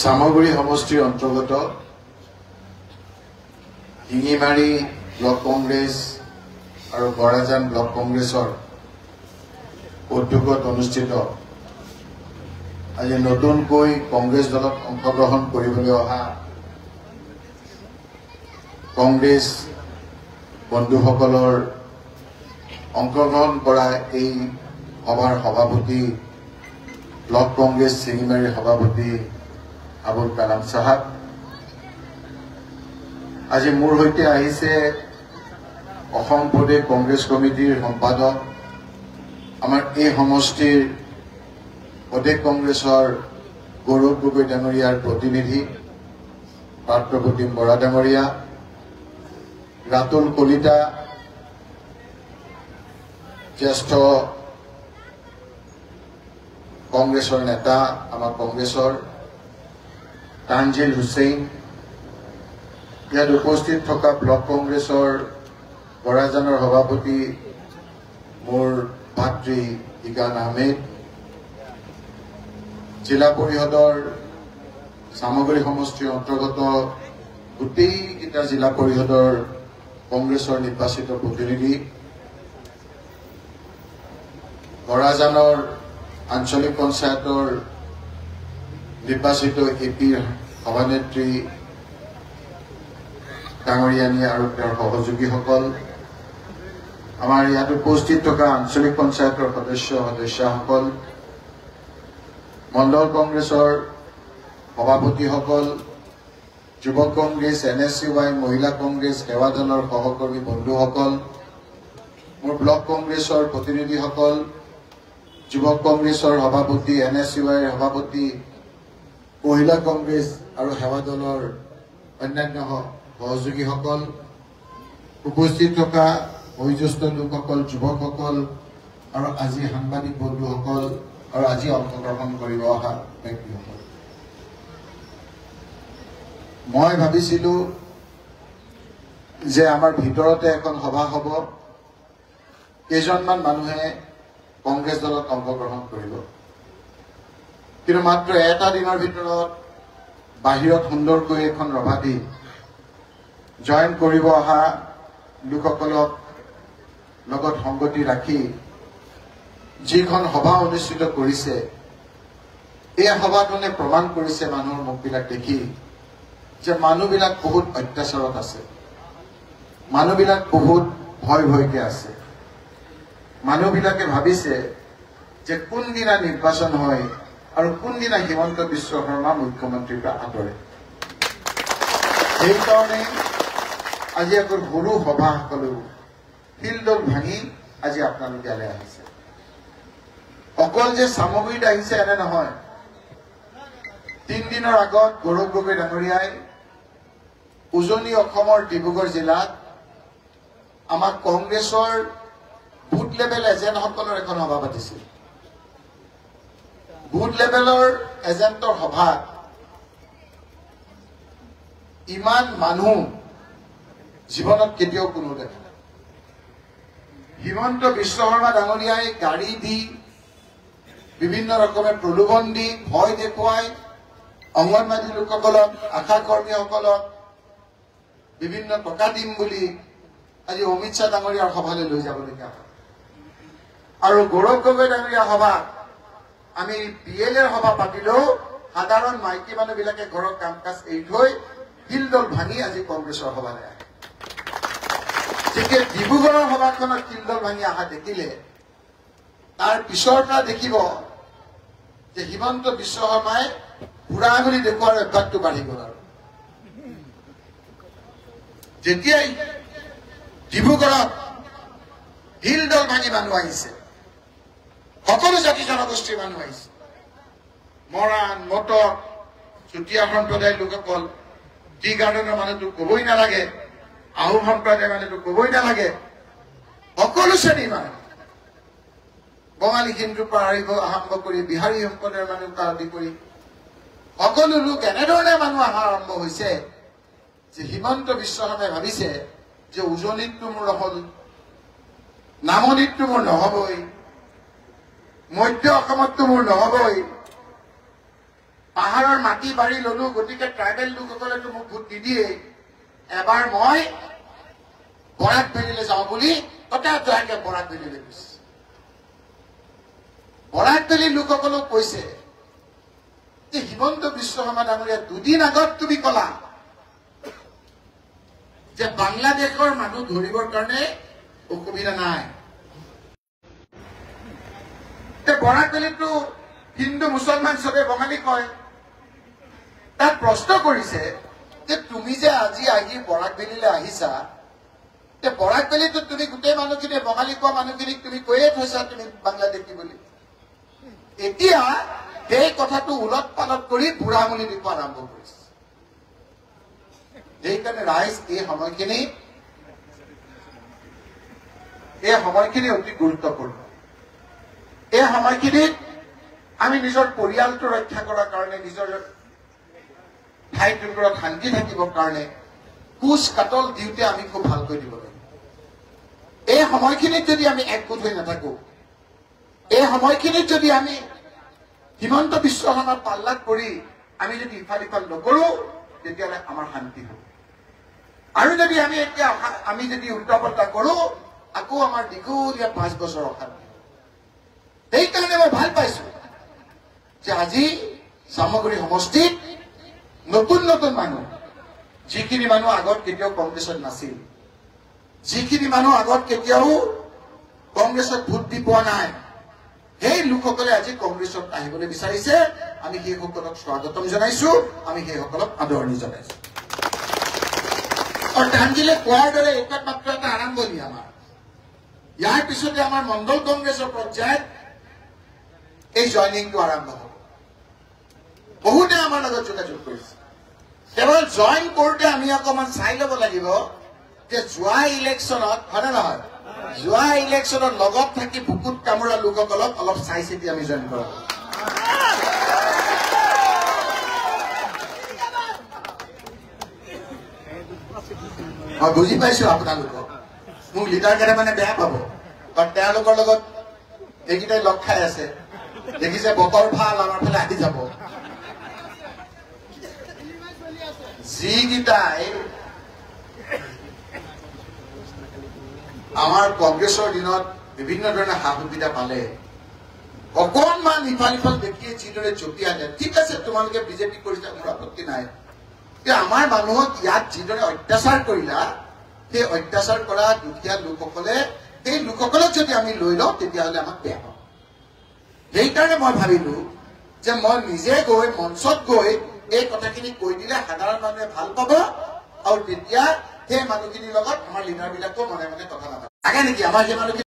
সামগুৰি সমষ্টিৰ অন্তৰ্গত শিঙিমাৰী ব্লক কংগ্ৰেছ আৰু বৰাজান ব্লক কংগ্ৰেছৰ উদ্যোগত অনুষ্ঠিত আজি নতুনকৈ কংগ্ৰেছ দলত অংশগ্ৰহণ কৰিবলৈ অহা কংগ্ৰেছ বন্ধুসকলৰ অংশগ্ৰহণ কৰা এই সভাৰ সভাপতি ব্লক কংগ্ৰেছ শিঙিমাৰীৰ সভাপতি আবুল কালাম সাহেব আজি মোৰ হৈতে আহিছে অসম প্ৰদেশ কংগ্ৰেছ কমিটিৰ সম্পাদক আমাৰ এই সমষ্টিৰ প্ৰদেশ কংগ্ৰেছৰ গৌৰৱ গগৈ ডাঙৰীয়াৰ প্ৰতিনিধি পাৰ্থপ্ৰতিম বৰা ডাঙৰীয়া ৰাতুল কলিতা জ্যেষ্ঠ কংগ্ৰেছৰ নেতা আমাৰ কংগ্ৰেছৰ তানজিল হুছেইন ইয়াত উপস্থিত থকা ব্লক কংগ্ৰেছৰ বৰাজানৰ সভাপতি মোৰ ভাতৃ ইগান আহমেদ জিলা পৰিষদৰ সামগুৰি সমষ্টিৰ অন্তৰ্গত গোটেইকেইটা জিলা পৰিষদৰ কংগ্ৰেছৰ নিৰ্বাচিত প্ৰতিনিধি বৰাজানৰ আঞ্চলিক পঞ্চায়তৰ নিৰ্বাচিত এপিৰ সভানেত্ৰী ডাঙৰীয়ানী আৰু তেওঁৰ সহযোগীসকল আমাৰ ইয়াত উপস্থিত থকা আঞ্চলিক পঞ্চায়তৰ সদস্যসকল মণ্ডল কংগ্ৰেছৰ সভাপতিসকল যুৱ কংগ্ৰেছ NSCY মহিলা কংগ্ৰেছ সেৱা দলৰ সহকৰ্মী বন্ধুসকল মোৰ ব্লক কংগ্ৰেছৰ প্ৰতিনিধিসকল যুৱ কংগ্ৰেছৰ সভাপতি NSCY সভাপতি মহিলা কংগ্ৰেছ আৰু সেৱা দলৰ অন্যান্য সহযোগীসকল উপস্থিত থকা বয়োজ্যেষ্ঠ লোকসকল যুৱকসকল আৰু আজি সাংবাদিক বন্ধুসকল আৰু আজি অংশগ্ৰহণ কৰিব অহা ব্যক্তিসকল মই ভাবিছিলো যে আমাৰ ভিতৰতে এখন সভা হ'ব কেইজনমান মানুহে কংগ্ৰেছ দলত অংশগ্ৰহণ কৰিব কিন্তু মাত্ৰ এটা দিনৰ ভিতৰত বাহিৰত সুন্দৰকৈ এখন ৰভা দি জয়েন কৰিব অহা লোকসকলক লগত সংগতি ৰাখি যিখন সভা অনুষ্ঠিত কৰিছে এই সভাখনে প্ৰমাণ কৰিছে মানুহৰ মুখবিলাক দেখি যে মানুহবিলাক বহুত অত্যাচাৰত আছে মানুহবিলাক বহুত ভয়কে আছে মানুহবিলাকে ভাবিছে যে কোনদিনা নিৰ্বাচন হয় আৰু কোনদিনা হিমন্ত বিশ্ব শৰ্মা মুখ্যমন্ত্ৰীৰ পৰা আঁতৰে সেইকাৰণে আজি আকৌ সৰু সভাসকলো ফিল্ডত ভাঙি আজি আপোনালোকে ইয়ালৈ আহিছে অকল যে সামগ্ৰীত আহিছে এনে নহয় 3 দিনৰ আগত গৌৰৱ গগৈ ডাঙৰীয়াই উজনি অসমৰ ডিব্ৰুগড় জিলাত আমাৰ কংগ্ৰেছৰ বুথ লেভেল এজেণ্টসকলৰ এখন সভা পাতিছিল বুথ লেভেলৰ এজেণ্টৰ সভাত ইমান মানুহ জীৱনত কেতিয়াও কোনো দেখা নাই হিমন্ত বিশ্ব শৰ্মা ডাঙৰীয়াই গাড়ী দি বিভিন্ন ৰকমে প্ৰলোভন দি ভয় দেখুৱাই অংগনবাদী লোকসকলক আশা কৰ্মীসকলক বিভিন্ন টকা দিম বুলি আজি অমিত শ্বাহ ডাঙৰীয়াৰ সভালৈ লৈ যাবলগীয়া হয় আৰু গৌৰৱ গগৈ ডাঙৰীয়াৰ সভা আমি PLAৰ সভা পাতিলেও সাধাৰণ মাইকী মানুহবিলাকে ঘৰৰ কাম কাজ এৰি থৈ ফিল্ডল ভাঙি আজি কংগ্ৰেছৰ সভালৈ আহে যেতিয়া ডিব্ৰুগড়ৰ সভাখনত ফিল্ডল ভাঙি অহা দেখিলে তাৰ পিছৰ পৰা দেখিব যে হিমন্ত বিশ্ব শৰ্মাই বুঢ়া আঙুলি দেখুৱাৰ অভ্যাসটো বাঢ়ি গ'ল আৰু যেতিয়াই ডিব্ৰুগড়ত ফিল্ডল ভাঙি মানুহ আহিছে সকলো জাতি জনগোষ্ঠীৰ মানুহ আহিছে মৰাণ মটক চুতীয়া সম্প্ৰদায়ৰ লোকসকল টি গাৰ্ডেনৰ মানুহটো ক'বই নালাগে আহোম সম্প্ৰদায়ৰ মানুহটো ক'বই নালাগে সকলো শ্ৰেণীৰ মানুহ বঙালী হিন্দুৰ পৰা আৰম্ভ কৰি বিহাৰী সম্প্ৰদায়ৰ মানুহ পৰা আদি কৰি সকলো লোক এনেধৰণে মানুহ অহা আৰম্ভ হৈছে যে হিমন্ত বিশ্ব শৰ্মাই ভাবিছে যে উজনিতটো মোৰ নহল নামনিতটো মোৰ নহবই মধ্য অসমতটো মোৰ নহবই পাহাৰৰ মাটি বাৰী ললো, গতিকে ট্ৰাইবেল লোকসকলেতো মোক ভোট নিদিয়ে, এবাৰ মই বৰাক ভেলীলৈ যাওঁ বুলি ততাতৈয়াকে বৰাক ভেলীলৈ গৈছে। বৰাক ভেলীৰ লোকসকলক কৈছে যে হিমন্ত বিশ্ব শৰ্মা ডাঙৰীয়া, দুদিন আগত তুমি কলা যে বাংলাদেশৰ মানুহ ধৰিবৰ কাৰণে অসুবিধা নাই। বৰাক ভেলীতো হিন্দু মুছলমান চবে বঙালী কয়। তাত প্ৰশ্ন কৰিছে যে তুমি যে আজি আহি বৰাক ভেলীলৈ আহিছা, বৰাক ভেলীতো তুমি গোটেই মানুহখিনি বঙালী কোৱা মানুহখিনিক তুমি কৈয়ে থৈছা তুমি বাংলাদেশী বুলি। এতিয়া সেই কথাটো উলট পালট কৰি বুঢ়ামুলি দিব আৰম্ভ কৰিছে। সেইকাৰণে ৰাইজ এই সময়খিনি অতি গুৰুত্বপূৰ্ণ। এই সময়খিনিত আমি নিজৰ পৰিয়ালটো ৰক্ষা কৰাৰ কাৰণে, নিজৰ ঠাইটুকুৰাত শান্তি থাকিবৰ কাৰণে কুচ কাটল দিওঁতে আমি খুব ভালকৈ দিব লাগিব। এই সময়খিনিত যদি আমি একগোট হৈ নাথাকো, এই সময়খিনিত যদি আমি হিমন্ত বিশ্ব শৰ্মাৰ পাল্লাত পৰি আমি যদি ইফাল ইফাল নকৰো, তেতিয়াহ'লে আমাৰ শান্তি হ'ব। আৰু যদি আমি যদি উল্টা পাল্টা কৰো, আকৌ আমাৰ দীঘলীয়া 5 বছৰ অশান্তি। সেইকাৰণে মই ভাল পাইছো যে আজি চামগুৰি সমষ্টিত নতুন নতুন মানুহ, যিখিনি মানুহ আগত কেতিয়াও কংগ্ৰেছত নাছিল, যিখিনি মানুহ আগত কেতিয়াও কংগ্ৰেছক ভোট দি পোৱা নাই, সেই লোকসকলে আজি কংগ্ৰেছত আহিবলৈ বিচাৰিছে। আমি সেইসকলক স্বাগতম জনাইছো, আমি সেইসকলক আদৰণি জনাইছো। আৰু টানজিলে কোৱাৰ দৰে এইটো মাত্ৰ এটা আৰম্ভণি আমাৰ। ইয়াৰ পিছতে আমাৰ মণ্ডল কংগ্ৰেছৰ পৰ্যায়ত এই জইনিংটো আৰম্ভ হ'ব। বহুতে আমাৰ লগত যোগাযোগ কৰিছে। কেৱল জইন কৰোঁতে আমি অকণমান চাই ল'ব লাগিব যে যোৱা ইলেকশ্যনত, হয়নে নহয়, যোৱা ইলেকশ্যনত লগত থাকি বুকুত কামোৰা লোকসকলক অলপ চাই চিতি আমি জইন কৰা। মই বুজি পাইছো আপোনালোকক, মোক লিডাৰ কেইটামানে বেয়া পাব, কাৰণ তেওঁলোকৰ লগত এইকেইটাই লগ খাই আছে, দেখিছে বতৰ ভাল, আমাৰ ফালে আহি যাব। যিকেইটাই আমাৰ কংগ্ৰেছৰ দিনত বিভিন্ন ধৰণে সা সুবিধা পালে, অকণমান ইফাল ইফাল দেখিয়ে যিদৰে জঁপিয়ালে, ঠিক আছে তোমালোকে বিজেপি কৰিছা, মোৰ আপত্তি নাই। আমাৰ মানুহক ইয়াত যিদৰে অত্যাচাৰ কৰিলা, সেই অত্যাচাৰ কৰা দুখীয়া লোকসকলে, সেই লোকসকলক যদি আমি লৈ লওঁ, তেতিয়াহ'লে আমাক বেয়া পাব। সেইকাৰণে মই ভাবিলো যে মই নিজে গৈ মঞ্চত গৈ এই কথাখিনি কৈ দিলে সাধাৰণ মানুহে ভাল পাব, আৰু তেতিয়া সেই মানুহখিনিৰ লগত আমাৰ লিডাৰবিলাকো মনে মনে কথা নাপাতে। লাগে নেকি আমাৰ সেই মানুহ